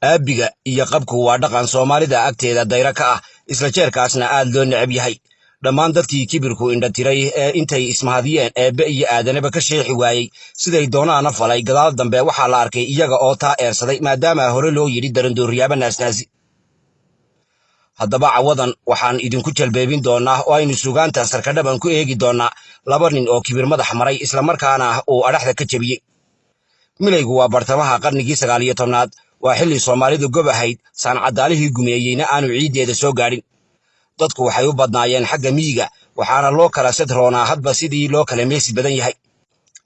aabiga iyo qabku waa dhaqan Soomaalida agteeda dayra ka ah isla jeerkaasna aad loo necab yahay dhammaan dadkii kibirku indha tiray ee intay ismahadiyeen eebbe iyo aadanaba ka sheexi waayey siday doonaana falay gadaal dambe waxaa la arkay iyaga oo taa eersaday maadaama hore loo yidhi darandooriyaaba naasnaasi haddaba cawadan waxaan idinku jalbeebin doonaa oo aynu sugaanta sarkadhaban ku eegi doonaa laba nin oo kibir madax maray isla markaana uu adhaxda ka jabiyey milaygu waa bartamaha qarnigii 19aad waa xilli Soomaalidu gob ahayd sancadaalihii gumeeyeyna aanu ciideeda soo gaadhin dadku waxay u badnaayeen xagga miyiga waxaana loo kala sadroonaa hadba sidii loo kala meesi badan yahay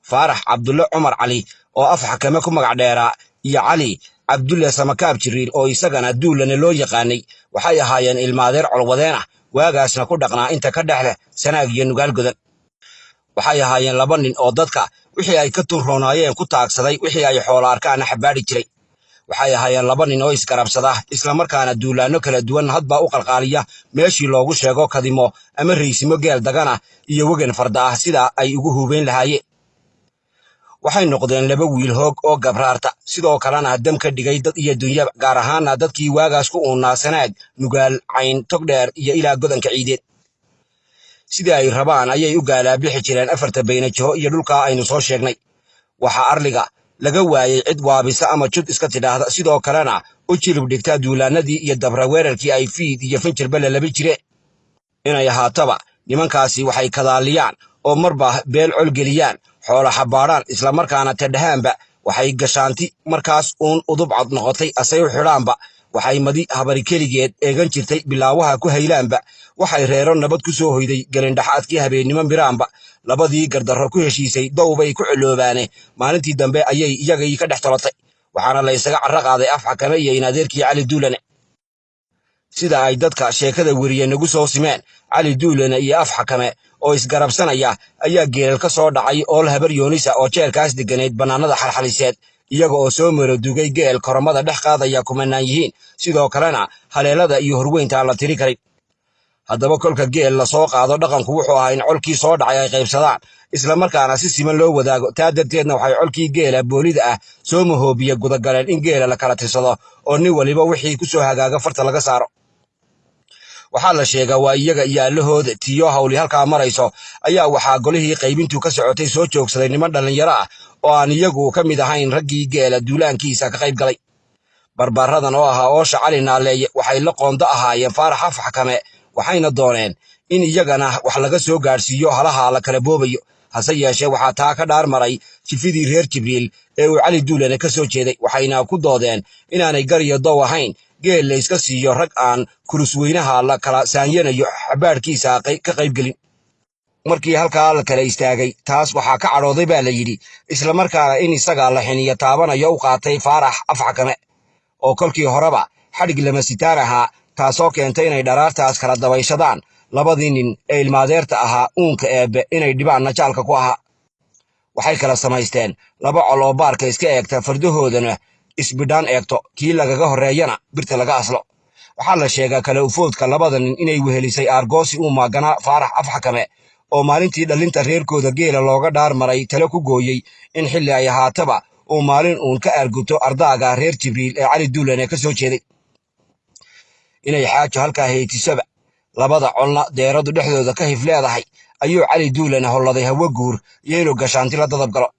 faarax cabdulle cumar cali oo af xakame ku magac dheeraa iyo cali cabdulle samakaab jiriil oo isagana duulana loo yaqaanay waxay ahaayeen ilmaadeer colwadeen ah waagaasna ku dhaqnaa inta ka dhexle Sanaag iyo Nugaal godan waxay ahaayeen laba nin oo dadka wixii ay ka turroonaayeen ku taagsaday wixii ay xoolo arkaan xabaari jiray waxay ahaayeen laba nin oo iskarabsada isla markaana duulaano kala duwan hadba u qalqaaliya meeshii loogu sheego kadimo ama reysimo geel dagana iyo wagan farda ah sida ay ugu hubeen lahaayeen waxay noqdeen laba wiil hoog oo gabraarta sidoo kalena dam ka dhigay dad iyo dunya gaar ahaan dadkii waagaas ku uunaa Sanaag Nugaal Cayn Togdheer iyo ilaa godanka ciideed sidii ay rabaan ayay u gaalabixi jireen afarta baynajo iyo dhulka aynu soo sheegnay waxa arliga laga waayay cid waabisa ama jud iska tidhaahda sidoo kalena u jilib dhigta duulaanadii iyo dabra weerarkii ay fiid iyo finjirba la labi jireen inay ahaataba nimankaasi waxay kadaaliyaan oo marba beel col geliyaan xoolo xabaaraan isla markaana tadhaanba waxay gashaanti markaas uun udub cad noqotay asay u xidhaanba waxay madi habari keligeed eegan jirtay bilaawaha ku haylaanba waxay reero nabad ku soo hoyday galindhaxaadkii habeennimo miraanba labadii gardarro ku heshiisay dowbay ku ciloobaane maalintii dambe ayay iyagii ka dhex tolatay waxaana la isaga carra qaaday af xakame iyo inadeerkii cali duulane sida ay dadka sheekada weriye nagu soo simeen cali duulane iyo af xakame oo isgarabsanaya ayaa geelal ka soo dhacay ool habar yoonisa oo jeelkaas deganeyd bannaanada xalxaliseed iyaga oo soo marodugay geel koromada dhex qaadaya kumanaan yihiin sidoo kalena haleelada iyo horweynta la tiri karin haddaba kolka geel la soo qaado dhaqanku wuxuu ahaa in colkii soo dhacay ay qaybsadaan isla markaana si siman loo wadaago taa darteedna waxay colkii geela boolida ah soo mahoobiya gudagaleen in geela la kala tirsado oo nin waliba wixii ku soo hagaaga farta laga saaro waxaa la sheegaa waa iyaga iyo allahooda tiyo hawli halkaa marayso ayaa waxaa golihii qaybintu ka socotay soo joogsaday niman dhallinyaro ah oo aan iyagu ka mid ahayn raggii geela duulaankiisa ka qayb galay barbaaradan oo ahaa oosha cali naaleeye waxay la qoonda ahaayeen faarax af xakame waxayna dooneen in iyagana wax laga soo gaadhsiiyo halaha la kala boobayo hase yeeshee waxaa taa ka dhaar maray jifidii reer jibriil ee uu cali duulane ka soo jeeday waxayna ku doodeen inaanay gar iyo dow ahayn geel la iska siiyo rag aan kurusweynaha la kala saanyanayo xabaadhkiisa ka qaybgelin markii halkaa la kala istaagay taas waxaa ka cadhooday baa la yidhi isla markaana in isaga la xiniyo taabanayo u qaatay faarax af xakame oo kolkii horeba xadhig lama sitaan ahaa taasoo keentay inay dharaartaas kala dabayshadaan labadii nin ee ilmaadeerta ahaa uunka eebbe inay dhibaan najaalka ku ahaa waxay kala samaysteen laba col oo baarka iska eegta fardahoodana isbidhaan eegto kii lagaga horreeyana birta laga aslo waxaa la sheegaa kale ufoodka labada nin inay wehelisay aargoosi uu maaganaa faarax af xakame oo maalintii dhallinta reerkooda geela looga dhaar maray tale ku gooyey in xilli ay ahaataba uu maalin uun ka aarguto ardaaga reer jibriil ee cali duulane ka soo jeeday inay xaajo halkaa heetisoba labada colna deeradu dhexdooda ka hif leedahay ayuu cali duulane holladay hawo guur iyo inuu gashaanti la dadab galo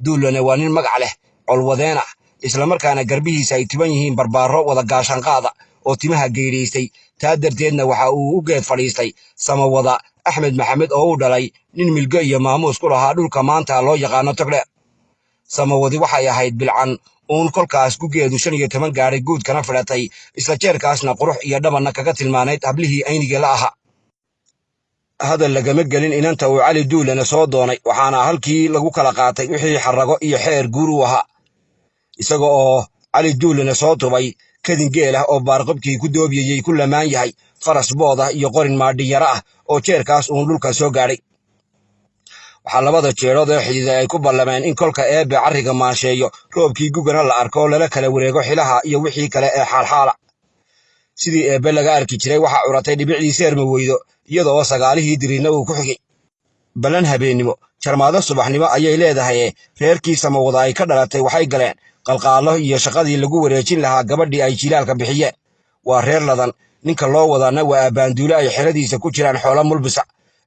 duulane waa nin magac leh colwadeen ah isla markaana garbihiisa ay tuban yihiin barbaaro wada gaashanqaada oo timaha geydhaystay taa darteedna waxa uu u geed fadhiistay samawada axmed maxamed oo u dhalay nin milgo iyo maamuus ku lahaa dhulka maanta loo yaqaano Togdheer samawadi waxay ahayd bilcan uun kolkaas gugeedu 15 gaadhay guudkana fidhatay isla jeerkaasna qurux iyo dhabanna kaga tilmaanayd hablihii aynigii la ahaa hadal lagama gelin inanta uu cali duulane soo doonay waxaana halkii lagu kala qaatay wixii xarago iyo xeer guur u ahaa isaga oo cali duulane soo tubay kadin geel ah oo baarqabkii ku doobiyey ku lamaan yahay faras booda iyo qorin maadhiyara ah oo jeerkaas uun dhulka soo gaadhay waxaa labada jeerood ee xidhiidhay ay ku ballameen in kolka eebbe carriga maansheeyo roobkii gugana la arko lala kala wareego xilaha iyo wixii kale ee xaalxaala sidii eebbe laga arki jiray waxaa curatay dhibicdii seerma weydo iyadoo sagaalihii dirinna uu ku xigay ballan habeennimo jarmaado subaxnimo ayay leedahay reerkii samawada ay ka dhalatay waxay galeen qalqaalo iyo shaqadii lagu wareejin lahaa gabadhii ay jilaalka bixiyeen. waa reer ladan, ninka loo wadaana waa abbaanduule ay xeradiisa ku jiraan xoolo mulbisa.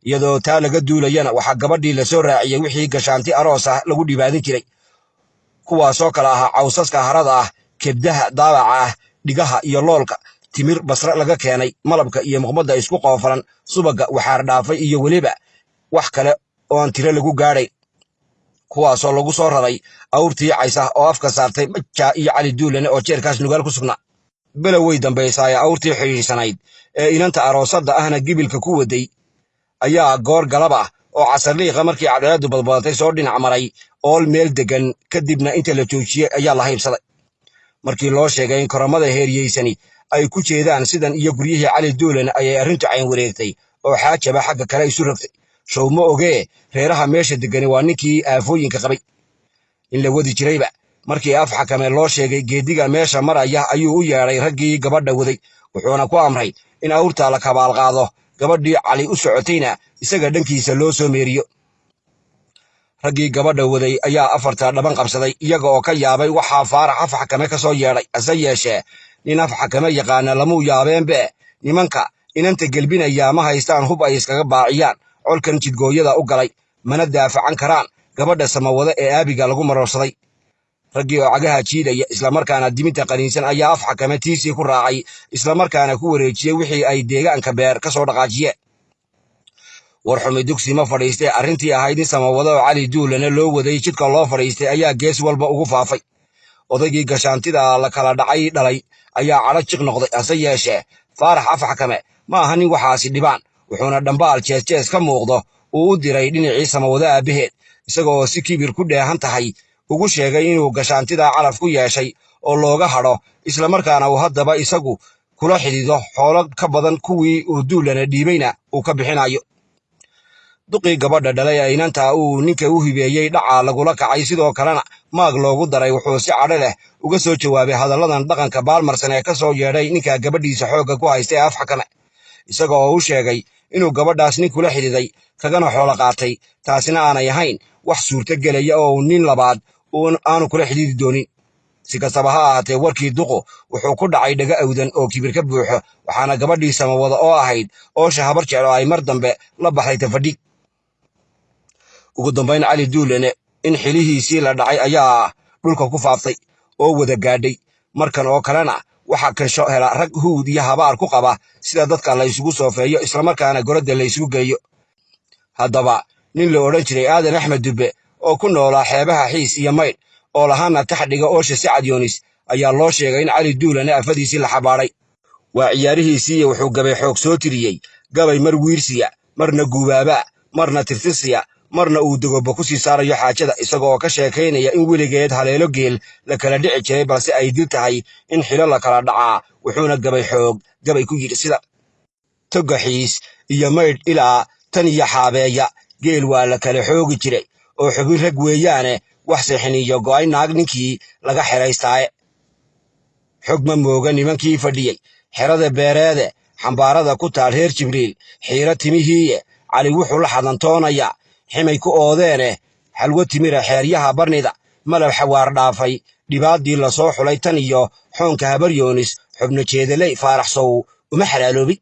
iyadoo taa laga duulayana waxaa gabadhii la soo raaciyey wixii gashaanti aroos ah lagu dhibaadin jiray, kuwaasoo kale ahaa cawsaska harada ah, kebdaha daabaca ah, dhigaha iyo loolka, timir basre laga keenay, malabka iyo muqmadda isku qoofalan, subagga waxaar dhaafay iyo weliba wax kale oo aan tiro lagu gaadhay, kuwaasoo lagu soo raray awrtii caysa oo afka saartay Majaa iyo Cali Duulane oo jeerkaas nugaal ku sugnaa. below way dambaysay awrtii xidhiidhsanayd ee inanta aroosadda ahna gibilka ku waday ayaa goor galab ah oo casarliiqa markii cadaaladu badbadatay soo dhinac maray ool meel degan, kadibna inta la joojiyey ayaa la haybsaday. markii loo sheegay in koramada heeriyeysani ay ku jeedaan sidan iyo guryihii Cali Duulane ayay arrintu cayn wareegtay oo xaajaba xagga kale isu rogtay. show ma ogee reeraha meesha degani waa ninkii aafooyinka qabay in la wadi jirayba. markii af xakame loo sheegay geediga meesha maraya ayuu u yeedhay raggii gabadha waday, wuxuuna ku amray in awrta la kabaal qaado, gabadhii Cali u socotayna isaga dhankiisa loo soo meeriyo. raggii gabadha waday ayaa afarta dhaban qabsaday, iyaga oo ka yaabay waxaa Faarax af xakame ka soo yeedhay. hase yeeshee nin af xakame yaqaana lamuu yaabeenbe. nimanka inanta gelbinaya ma haystaan hub ay iskaga baaciyaan colkan jidgooyada u galay, mana daafacan karaan gabadha samawada ee aabiga lagu maroorsaday. raggii oo cagaha jiidaya islamarkaana diminta qaniinsan ayaa af xakame tiisii ku raacay, islamarkaana ku wareejiyey wixii ay deegaanka beer ka soo dhaqaajiyeen. war xumi dugsi ma fadhiistee arrintii ahayd in samawada oo Cali Duulane loo waday jidka loo fadhiistay ayaa gees walba ugu faafay. odaygii gashaantida la kala dhacay dhalay ayaa cadho jiq noqday. hase yeeshee Faarax af xakame ma aha nin waxaasi dhibaan, wuxuuna dhambaal jees ka muuqdo uu u diray dhinacii samawada aabaheed, isaga oo si kibir ku dheehan tahay ugu sheegay inuu gashaantida calaf ku yeeshay oo looga hadho, islamarkaana uu haddaba isagu kula xidhiidho xoolo ka badan kuwii uu Duulane dhiibayna uu ka bixinayo. duqii gabadha dhalay ee inanta uu ninka u hibeeyey dhaca lagula kacay, sidoo kalena maag loogu daray, wuxuu si cadho leh uga soo jawaabay hadalladan dhaqanka baalmarsan ee ka soo yeedhay ninka gabadhiisa xoogga ku haysta ee af xakame, isaga oo u sheegay inuu gabadhaas nin kula xidhiiday kagana xoolo qaatay, taasina aanay ahayn wax suurto gelaya oo nin labaad aanu kula xidhiidi doonin. si kastaba ha ahaatee warkii duqu wuxuu ku dhacay dhaga awdan oo kibir ka buuxo, waxaana gabadhii samawada oo ahayd oosha habar jeclo ay mar dambe la baxday tafadhig. ugu dambayn Cali Duulane in xilihiisii la dhacay ayaa dhulka ku faaftay oo wada gaadhay. markan oo kalena waxaa kansho hela rag huud iyo habaar ku qaba sida dadka la isugu soofeeyo islamarkaana goradda la isugu geeyo. haddaba nin la odhan jiray Aadan Axmed Dubbe oo ku noolaa xeebaha Xiis iyo Maydh oo lahaana taxdhiga oosha Sacad Yoonis ayaa loo sheegay in Cali Duulane afadiisii la xabaadhay. waa ciyaarihiisii wuxuu gabay xoog soo tiriyey, gabay mar wiirsiya, marna guubaaba, marna tirtirsiya, marna uu dagoba ku sii saarayo xaajada, isagoo ka sheekaynaya in weligeed haleelo geel la kala dhici jiray balse ay dil tahay in xilo la kala dhacaa. wuxuuna gabay xoog gabay ku yidhi sida toga Xiis iyo Maydh ilaa tan iyo xaabeeya, geel waa la kala xoogi jiray oo xubin rag weeyaane, wax seexin iyo go'ay naag ninkii laga xeraystaaye. xog ma mooga nimankii fadhiyey xerada beereede, xambaarada ku taal reer Jibriil, xiiro timihiiye, Cali wuxuu la xadantoonayaa ximay ku oodeene, xalwo timira xeeryaha barnida, malab xawaar dhaafay, dhibaaddii la soo xulay tan iyo xoonka habar Yoonis, xubno jeedaley Faarax sow uma xalaaloobay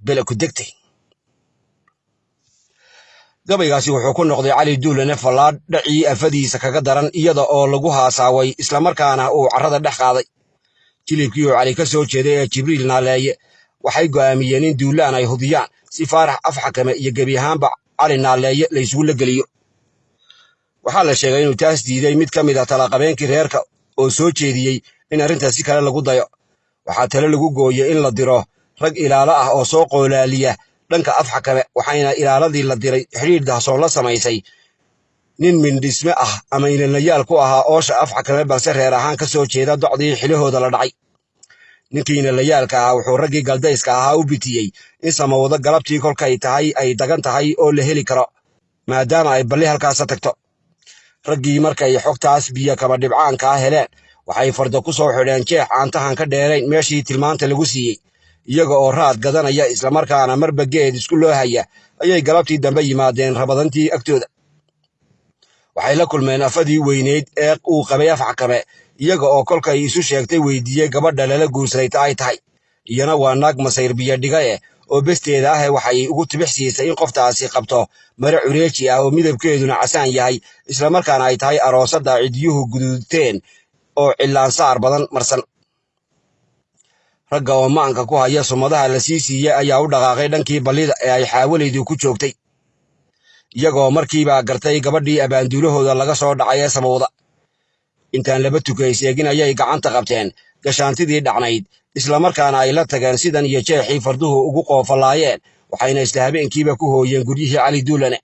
bele ku degtay. gabaygaasi wuxuu ku noqday Cali Duulane fallaadh dhacii afadiisa kaga daran, iyada oo lagu haasaaway islamarkaana uu carrada dhex qaaday. jilibkii uu Cali ka soo jeeday ee Jibriil Naaleeye waxay go'aamiyeen in duulaan ay hudiyaan si Faarax af xakame iyo gebi ahaanba Cali Naaleeye la isugu la geliyo. waxaa la sheegay inuu taas diiday mid ka mid ah talaqabeenkii reerka oo soo jeediyey in arrintaas si kale lagu dayo. waxaa tale lagu gooyey in la diro rag ilaalo ah oo soo qoolaaliya dhanka af xakame, waxayna ilaaladii la diray xidhiidh dahsoon la samaysay nin mindhisme ah ama inanlayaal ku ahaa oosha af xakame balse reer ahaan ka soo jeeda docdii xilahooda la dhacay. ninkii inanlayaalka ahaa wuxuu raggii galdayska ahaa u bitiyey in samawado galabtii kolkay tahay ay dagan tahay oo la heli karo, maadaama ay balli halkaasa tagto. raggii markay xogtaas biyo kaba dhibcaanka ah heleen waxay fardo ku soo xidheen jeex aan tahan ka dheerayn meeshii tilmaanta lagu siiyey, iyaga oo raad gadanaya islamarkaana marba geed isku loo haya ayay galabtii dambe yimaadeen rabadantii agtooda. waxay la kulmeen afadii weyneyd ee uu qabay af xakame iyaga oo kolkay isu sheegtay weydiiyey gabadha lala guursaday ay tahay iyana waa naag masayr biyo dhiga oo besteeda ah waxay ugu tibix siisay in qoftaasi qabto mare cureeji ah oo midabkeeduna casaan yahay isla markaana ay tahay aroosada cidiyuhu guduudteen oo cilaan saar badan marsan ragga oo maanka ku haya sumadaha la sii siiyey ayaa u dhaqaaqay dhankii ballida ee ay xaawalaydu ku joogtay iyagoo markiiba gartay gabadhii abaanduulahooda laga soo dhacay ee sabowda intaan laba tukayseegin ayay gacanta qabteen gashaantidii dhacnayd isla markaana ay la tageen sidan iyo jeexii farduhu ugu qoofalaayeen waxayna isla habeenkiiba ku hooyeen guryihii cali duulane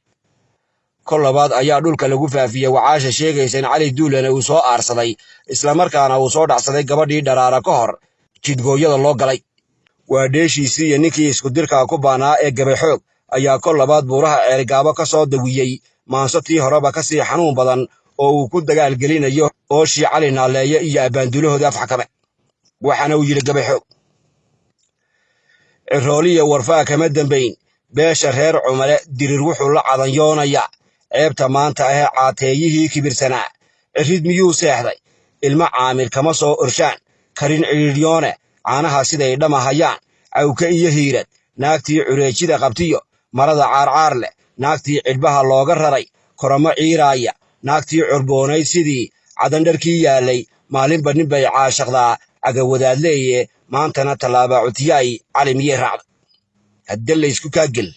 kol labaad ayaa dhulka lagu faafiyey wacaasha sheegaysa in cali duulane uu soo aarsaday isla markaana uu soo dhacsaday gabadhii dharaara ka hor jidgooyada loo galay waa dheeshiisii iyo ninkii iskudirka ku baanaa ee gabayxoog ayaa kol labaad buuraha ceerigaabo ka soo dawiyey maanso tii horeba ka sii xanuun badan oo uu ku dagaalgelinayo ooshii cali naaleeye iyo abbaanduulahoodii afxakame waxaana uu yidhi gabayxoog cirooliya warfaa kama dambayn beesha reer cumale dirir wuxuu la cadanyoonayaa ceebta maanta ahee caateeyihii kibirsanaa cirid miyuu seexday ilmo caamir kama soo orshaan karin cidhiidhyoone caanaha siday dhamahayaan cawke iyo hiirad naagtii cureejida qabtiyo marada caarcaar leh naagtii cidhbaha looga raray koramo ciiraaya naagtii curboonayd sidii cadandharkii yaallay maalinba nin bay caashaqdaa cagawadaadleeye maantana tallaaba cutiyaay cali miyey raacda hadde laysku kaagel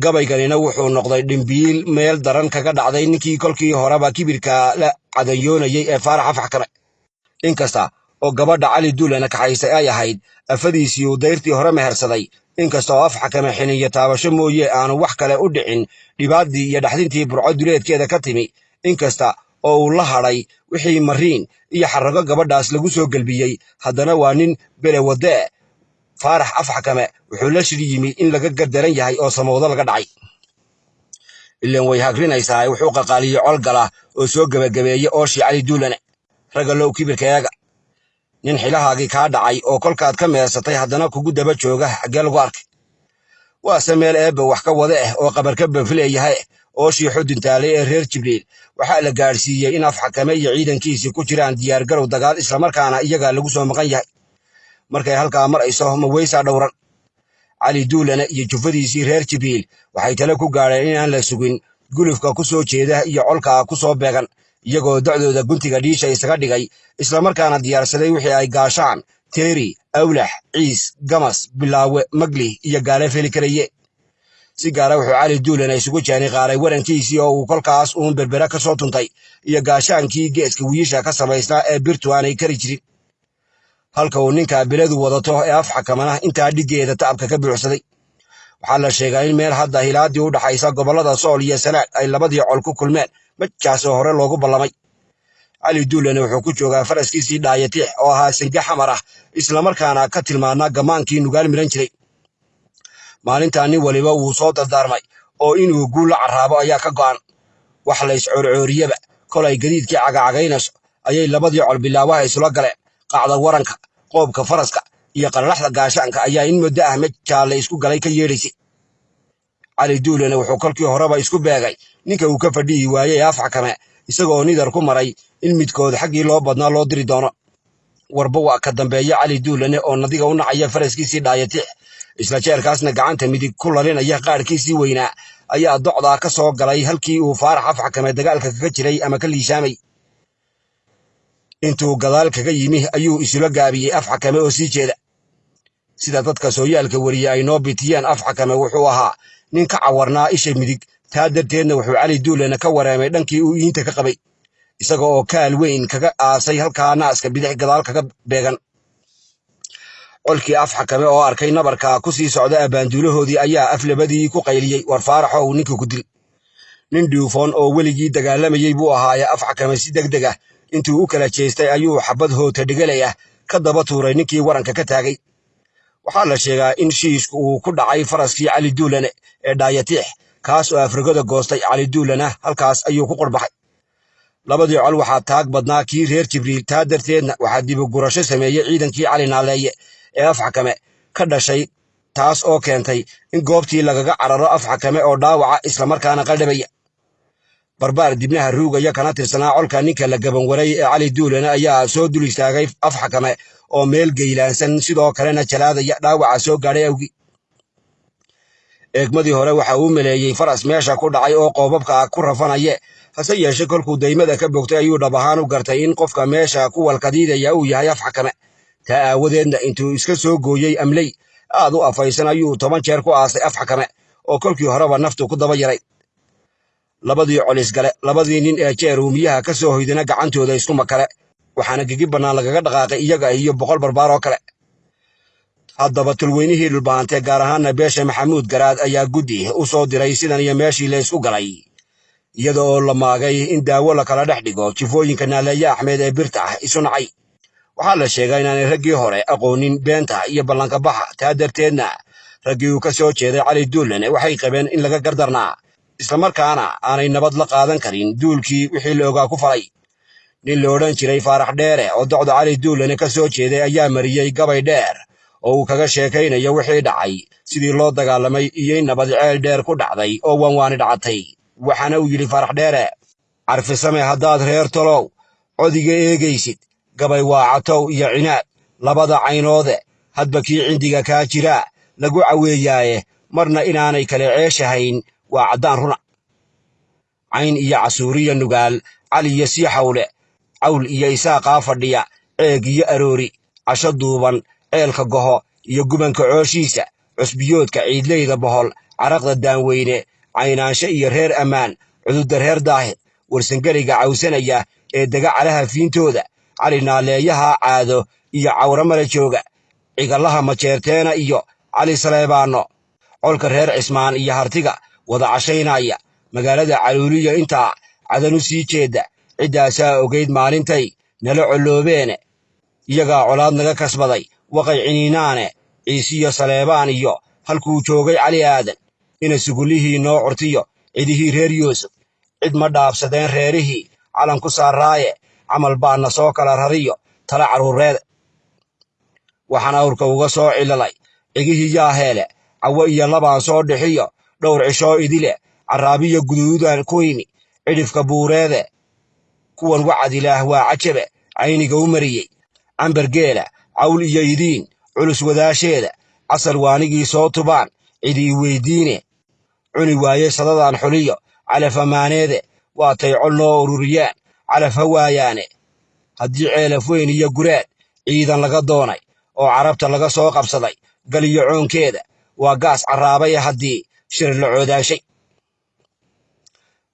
gabayganina wuxuu noqday dhimbiil meel daran kaga dhacday ninkii kolkii horeba kibirka la cadanyoonayey ee faarax afxakame inkasta oo gabadha cali duulana kaxaysay ay ahayd afadiisii uu dayrtii hore mehersaday inkasta oo afxakame xiniyo taabasho mooye aanu wax kale u dhicin dhibaaddii iyo dhaxdintii burco duleedkeeda ka timi inkasta oo uu la hadhay wixii mariin iyo xarrago gabadhaas lagu soo gelbiyey haddana waa nin bele wadee faarax afxakame wuxuu la shir yimi in laga gardaran yahay oo samowdo laga dhacay ilan way hagrinaysaa wuxuu qaqaaliyey col gala oo soo gebagabeeye ooshii cali duulane ragga low kibirka eega nin xilahaagii kaa dhacay oo kolkaad ka meersatay haddana kugu daba jooga xaggee lagu arkay waase meel eebba wax ka wade ah oo qabarka banfileeyahay ooshii xudintaalay ee reer jibriil waxaa la gaadhsiiyey in afxakame iyo ciidankiisii ku jiraan diyaargarow dagaal islamarkaana iyagaa lagu soo maqan yahay markay halkaa marayso maweysaa dhowran cali duulane iyo jufadiisii reer jibriil waxay tale ku gaadheen inaan la sugin gulufka ku soo jeeda iyo colkaa ku soo beegan iyagoo dacdooda guntiga dhiisha isaga dhigay islamarkaana diyaarsaday wixii ay gaashaan teeri awlax ciis gamas bilaawe magli iyo gaale feli karaye si gaara wuxuu cali duulane isugu jaani qaaray warankiisii oo uu kolkaas uun berbera ka soo tuntay iyo gaashaankii geeska wiisha ka samaysnaa ee birtu aanay kari jirin halka uu ninka biladu wadato ee afxakamana intaa dhiggeeda ta'abka ka buuxsaday waxaa la sheegaa in meel hadda hilaadii u dhaxaysa gobollada sool iyo sanaag ay labadii col ku kulmeen majaasoo hore loogu ballamay cali duulane wuxuu ku joogaa faraskiisii dhaayatiix oo ahaa singe xamar ah islamarkaana ka tilmaanaa gamaankii nugaal miran jiray maalintaa nin waliba wuu soo dardaarmay oo inuu guul la carraabo ayaa ka go'an wax lays coorcooriyaba kolay gadiidkii cagacagaynayso ayay labadii col bilaabaha isula galeen qacda waranka qoobka faraska iyo qararaxda gaashaanka ayaa in muddo ah majaalle isku galay ka yeedhaysay cali duulane wuxuu kolkii horeba isku beegay ninka uu ka fadhihi waayey ee afxakame isagoo nidar ku maray in midkood xaggii loo badnaa loo diri doono warba waa ka dambeeya cali duulane oo nadiga u nacaya faraskiisii dhaayatiix isla jeerkaasna gacanta midig ku lalinaya qaarkiisii weynaa ayaa docdaa ka soo galay halkii uu faarax afxakame dagaalka kaga jiray ama ka liishaamay intuu gadaal kaga yimi ayuu isula gaabiyey afxakame oo sii jeeda sida dadka sooyaalka wariye ay noo bitiyeen afxakame wuxuu ahaa nin ka cawarnaa isha midig taa darteedna wuxuu cali duulane ka wareemay dhankii uu iinta ka qabay isaga oo kaal weyn kaga aasay halkaa naaska bidix gadaal kaga beegan colkii afxakame oo arkay nabarka ku sii socda abbaanduulahoodii ayaa aflabadii ku qayliyey war faaraxow ninka ku dil nin dhuufoon oo weligii dagaalamayey buu ahaaye afxakame si degdeg ah intuu u kala jeestay ayuu xabad hoota dhigalay ah ka daba tuuray ninkii waranka ka taagay waxaa la sheegaa in shiishku uu ku dhacay faraskii cali duulane ee dhaayatiix kaas oo afrigada goostay cali duulana halkaas ayuu ku qurbaxay labadii col waxaa taag badnaa kii reer jibriil taa darteedna waxaa dibugurasho sameeyey ciidankii cali naaleeye ee afxakame ka dhashay taas oo keentay in goobtii lagaga cararo afxakame oo dhaawaca islamarkaana qaldhabaya barbaar dibnaha ruugaya kana tirsanaa colka ninka la gaban waray ee cali duulana ayaa soo dul istaagay af xakame oo meel geylaansan sidoo kalena jalaadaya dhaawaca soo gaadhay awgii eegmadii hore waxa uu maleeyey faras meesha ku dhacay oo qoobabka ku rafanaye hase yeeshee kolkuu daymada ka bogtay ayuu dhab ahaan u gartay in qofka meesha ku walkadiidaya uu yahay af xakame taa aawadeedna intuu iska soo gooyey amley aad u afaysan ayuu 10 jeer ku aasay af xakame oo kolkii horeba naftu ku daba yaray labadii colis gale labadii nin ee jeeruumiyaha ka soo hoydana gacantooda isku makale waxaana gigi bannaan lagaga dhaqaaqay iyaga iyo 100 barbaar oo kale haddaba tulweynihii dhulbaantee gaar ahaanna beesha maxamuud garaad ayaa guddi u soo diray sidan iyo meeshii la isku galay iyada oo la maagay in daawo la kala dhex dhigo jifooyinka naaleeye axmed ee birta ah isu nacay waxaa la sheegay inaanay raggii hore aqoonin beenta iyo ballanka baxa taa darteedna raggii uu ka soo jeeday cali duulan waxay qabeen in laga gardarnaa islamarkaana aanay nabad la qaadan karin duulkii wixii la ogaa ku falay nin la odhan jiray faarax dheere oo docda cali duulan ka soo jeeday ayaa mariyey gabay dheer oo uu kaga sheekaynayo wixii dhacay sidii loo dagaalamay iyo in nabad ceel dheer ku dhacday oo waanwaani dhacatay waxaana uu yidhi faarax dheere carfisame haddaad reer tolow codiga eegaysid gabay waa catow iyo cinaad labada caynoode hadba kii cindiga kaa jiraa lagu caweeyaaye marna inaanay kale ceeshahayn waa caddaan runa cayn iyo casuuriya nugaal cali iyo sii xawle cawl iyo isaaqaa fadhiya ceeg iyo aroori casho duuban ceelka goho iyo gubanka cooshiisa cusbiyoodka ciidleyda bohol caraqda daanweyne caynaansho iyo reer ammaan cududda reer daahir warsangeliga cawsanaya ee dega calaha fiintooda cali naaleeyaha caado iyo cawra mala jooga cigallaha majeerteena iyo cali saleebaanno colka reer cismaan iyo hartiga wada cashaynaya magaalada caluuliya intaa cadan u sii jeedda ciddaasaa ogayd maalintay nala colloobeene iyagaa colaad naga kasbaday waqay ciniinaane ciisiyo saleebaan iyo halkuu joogay cali aadan ina sugullihii noo curtiyo cidihii reer yuusuf cid ma dhaafsadeen reerihii calan ku saarraaye camal baanna soo kala rariyo tala carruureede waxaan awrka uga soo cilalay cigihii yaa heele cawo iyo labaan soo dhixiyo dhowr cishoo idile carraabiyo guduudan kuyni cidhifka buureede kuwan wacad ilaah waa cajabe cayniga u mariyey cambargeela cawl iyo idiin culus wadaasheeda casal waanigii soo tubaan cidi i weyddiine cuni waaye sadadaan xuliyo calaf ammaaneede waatay col noo ururiyaan calaf ha waayaane haddii ceelaf weyn iyo guraad ciidan laga doonay oo carabta laga soo qabsaday galiyo coonkeeda waa gaas carraabaya haddii shir la coodaashay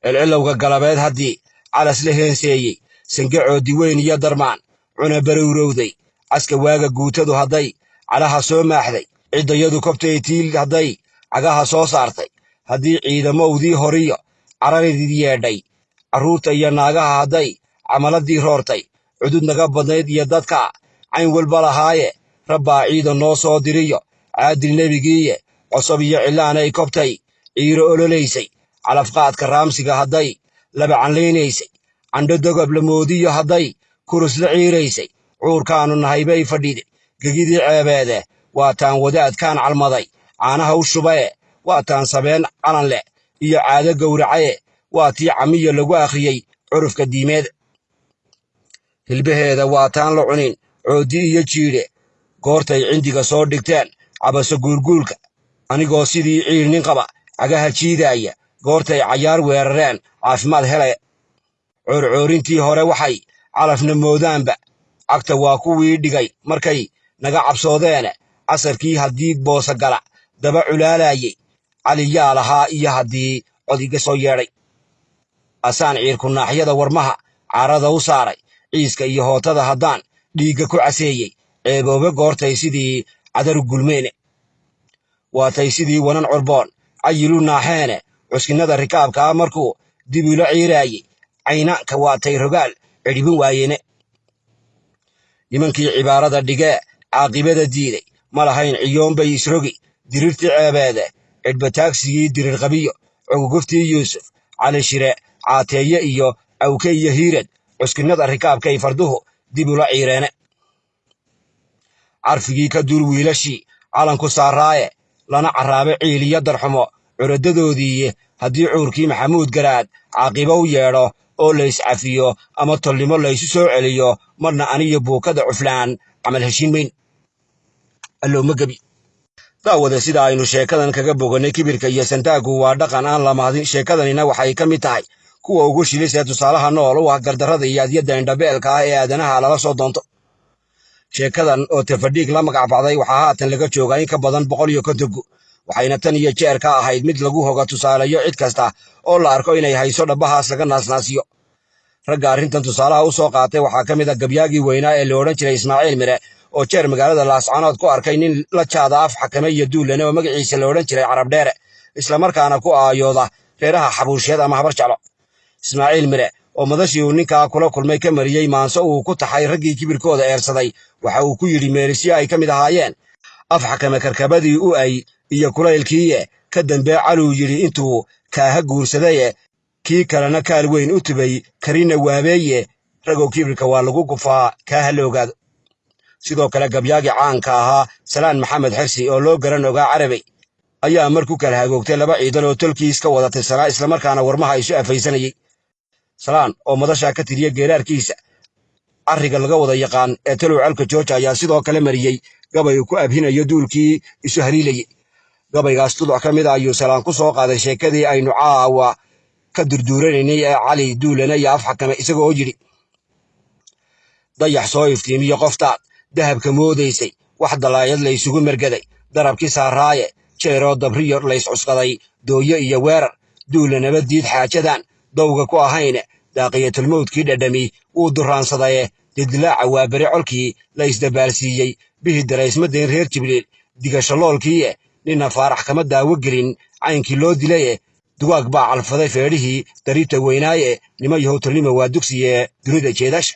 celcilowga galabeed haddii calas la heenseeyey sangacooddi weyn iyo darmaan cuna barowrowday caska waaga guutadu hadday calaha soo maaxday ciddayadu kobtay tiil hadday cagaha soo saartay haddii ciidamowdii horiyo cararidid yeedhay carruurta iyo naagaha hadday camaladii roortay cudud naga badnayd iyo dadka cayn walba lahaaye rabbaa ciidan noo soo diriyo caadil nebigiiye cosob iyo cillaanay kobtay ciiro ololaysay calafqaadka raamsiga hadday laba canlaynaysay candho dogob la moodiyo hadday kurus la ciiraysay cuurkaannu nahay bay fadhide gegidii ceebeede waataan wadaadkaan calmaday caanaha u shubae waataan sabeen calan leh iyo caado gowracaye waa tii camiya lagu akhriyey curufka diimeed hilbaheeda waataan la cunin cooddi iyo jiidhe goortay cindiga soo dhigteen cabaso guurguulka anigoo sidii ciil nin qaba cagaha jiidaaya goortay cayaar weerareen caafimaad hele coorcoorintii hore waxay calafna moodaanba cagta waa kuwii dhigay markay naga cabsoodeene casarkii haddii boosa gala daba culaalayey cali yaa lahaa iyo haddii cod iga soo yeedhay asaan ciirku naaxyada warmaha caarada u saaray ciiska iyo hootada haddaan dhiigga ku caseeyey ceeboobe goortay sidii cadaru gulmeene waatay sidii wanan corboon cayilu naaxeene cuskinnada rikaabkaa markuu dib ula ciiraayey caynaanka waatay rogaal cidhibin waayeene nimankii cibaarada dhigee caaqibada diiday ma lahayn ciyoon bay isrogi dirirtii ceebeede cidhbataagsigii dirir qabiyo cogogoftii yuusuf cali shire caateeye iyo awke iyo hiirad cuskinnada rikaabkay farduhu dib ula ciireene carfigii ka duul wiilashii calanku saarraaye lana carraabe ciiliyo darxumo curadadoodii haddii cuurkii maxamuud garaad caaqibo u yeedho oo lays cafiyo ama tolnimo laysu soo celiyo marna aniyo buukada cuflaan camal heshiin mayn allooma gebi daawada sida aynu sheekadan kaga boganay kibirka iyo santaagu waa dhaqan aan la mahdin sheekadanina waxay ka mid tahay kuwa ugu shilis ee tusaalaha nool u ah gardarrada iyo adyadda indhabeelka ah ee aadanaha lala soo doonto sheekadan oo tafadhiig la magac bacday waxaa haatan laga joogaa in ka badan 150 gu waxayna tan iyo jeer ka ahayd mid lagu hoga tusaalayo cid kasta oo la arko inay hayso dhabahaas laga naasnaasiyo ragga arrintan tusaalaha u soo qaatay waxaa ka mid ah gabyaagii weynaa ee la odhan jiray Ismaaciil Mire oo jeer magaalada Laascaanood ku arkay nin la jaada af xakame iyo duulane oo magaciisa la odhan jiray Carab Dheere isla markaana ku aayooda reeraha xabuusheed ama habar jeclo Ismaaciil Mire oo madashii uu ninkaa kula kulmay ka mariyey maanso uu ku taxay raggii kibirkooda eersaday waxa uu ku yidhi meelisyo ay ka mid ahaayeen af xakame karkabadii u ay iyo kulaylkiiye ka dambe caluu yidhi intuu kaaha guursadaye kii kalena kaal weyn u tubay karina waabeeye ragoo kibirka waa lagu gufaa kaaha la ogaado sidoo kale gabyaagii caanka ahaa Salaan Maxamed Xirsi oo loo garan ogaa Carabay ayaa markuu kala hagoogtay laba ciidan oo tolkiis ka wada tirsanaa isla markaana warmaha isu afaysanayay Salaan oo madasha ka tiriye geeraarkiisa arriga laga wada yaqaan ee talow calka George ayaa sidoo kale mariyay gabay ku abhinayo duulkii isu hariilayay gabaygaas tuduc ka mid ah ayuu Salaan ku soo qaaday sheekadii aynu caawa ka durduuranaynay ee Cali duulana iyo af xakame isagoo yiri dayax soo iftiimiyo qoftaad dahabka moodaysay wax dalaayad la isugu margaday darabkii saaraaye jeero dabriyo la is cusqaday dooyo iyo weerar duulanaba diid xaajadan dowga ku ahayne daaqiyatul mawdkii dhadhami uu duraansaday didlaaca waa bari colkii la isdabaalsiiyey bihi daraysmadeen reer Jibriil digashaloolkii nina faarax kama daawo gelin caynkii loo dilay dugaag baa calfaday feedhihii dariibta weynaaye nima yahow tolnimo waa dugsiye dunida jeedash